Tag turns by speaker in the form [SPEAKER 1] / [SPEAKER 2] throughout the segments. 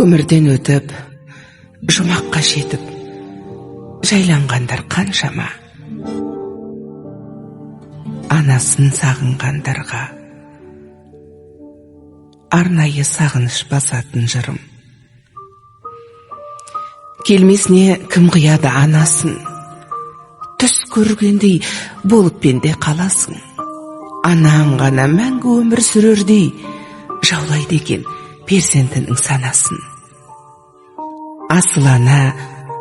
[SPEAKER 1] Өмірден өтіп, жұмаққа жетіп, жайланғандар қаншама. Анасын сағынғандарға арнайы сағыныш басатын жырым. Келмесіне кім қияды анасын, түс көргендей болып пенде қаласың. Анаң ғана мәңгі өмір сүрердей жаулайды екен перзентінің санасын. Асыл ана,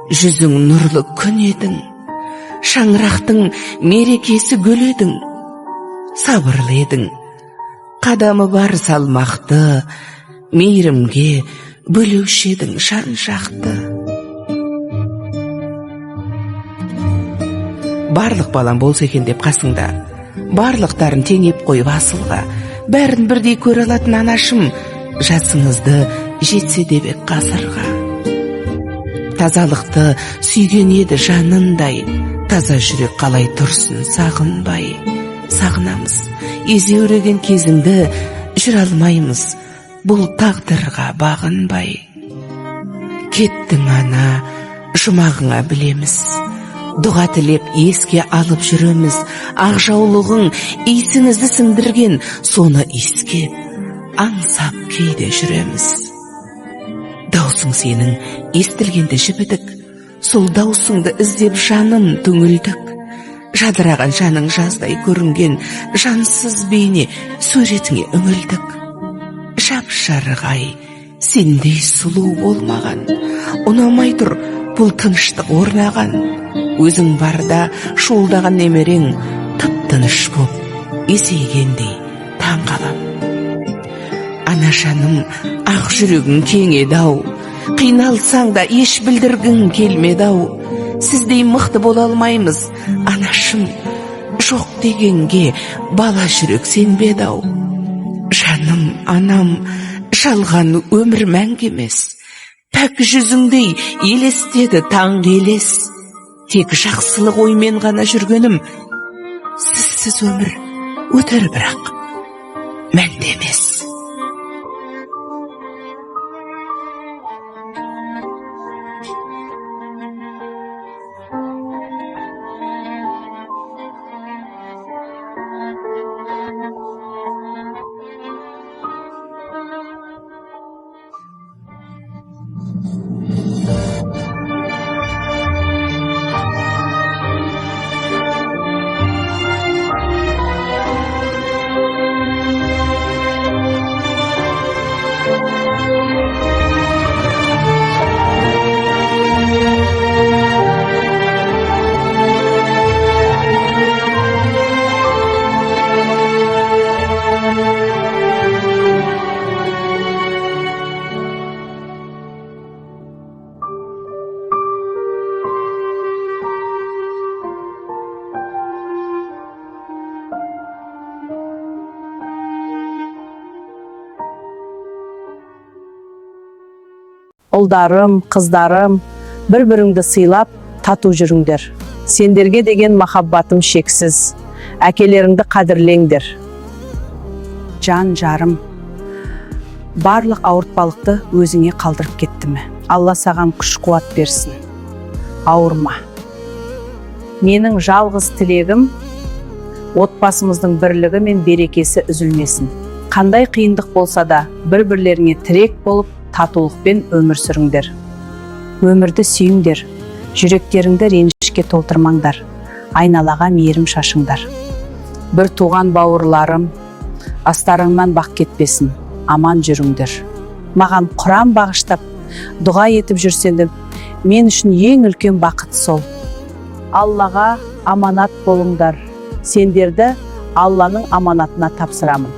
[SPEAKER 1] жүзің нұрлы күн едің, шаңырақтың мерекесі гүл едің. Сабырлы едің, қадамы бар салмақты, мейірімге бөлеуші едің жан жақты. Барлық балам болса екен деп қасыңда, барлықтарын теңеп қойып асылға, бәрін бірдей көре алатын анашым, жасыңызды жетсе деп ғасырға. Тазалықты сүйген еді жанындай, таза жүрек қалай тұрсын сағынбай. Сағынамыз, езеуреген кезіңді жүре алмаймыз, бұл тағдырға бағынбай. Кеттің ана, жұмағыңа білеміз, дұға тілеп еске алып жүреміз. Ақ жаулығың исіңізді сіңдірген, соны иіскеп, аңсап кейде жүреміз. Даусың сенің естілгенде жібідік, сол даусыңды іздеп жаным түңілдік. Жадыраған жаның жаздай көрінген жансыз бейне суретіңе үңілдік. Жап-жарық ай, сендей сұлу болмаған, ұнамай тұр бұл тыныштық орнаған. Өзің барда шуылдаған немерең тып-тыныш боп, есейгендей таң қалам. Ана жаным, ақ жүрегің кең еді-ау, қиналсаң да еш білдіргің келмеді-ау. Сіздей мықты бола алмаймыз, анашым, жоқ дегенге бала жүрек сенбеді-ау. Жаным, анам, жалған өмір мәңгі емес, пәк жүзіңдей елестеді таң елес. Тек жақсылық оймен ғана жүргенім, сізсіз өмір өтер бірақ мәнді емес.
[SPEAKER 2] Ұлдарым, қыздарым, бір-біріңді сыйлап, тату жүріңдер. Сендерге деген махаббатым шексіз. Әкелеріңді қадірлеңдер. Жан жарым, барлық ауыртпалықты өзіңе қалдырып кетті ме? Алла саған күш-қуат берсін. Ауырма. Менің жалғыз тілегім, отбасымыздың бірлігі мен берекесі үзілмесін. Қандай қиындық болса да, бір-бірлеріңе тірек болып, татулықпен өмір сүріңдер. Өмірді сүйіңдер, жүректеріңді ренішке толтырмаңдар, айналаға мейірім шашыңдар. Бір туған бауырларым, астарыңнан бақ кетпесін, аман жүріңдер. Маған Құран бағыштап, дұға етіп жүрсеңдер, мен үшін ең үлкен бақыт сол. Аллаға аманат болыңдар, сендерді Алланың аманатына тапсырамын.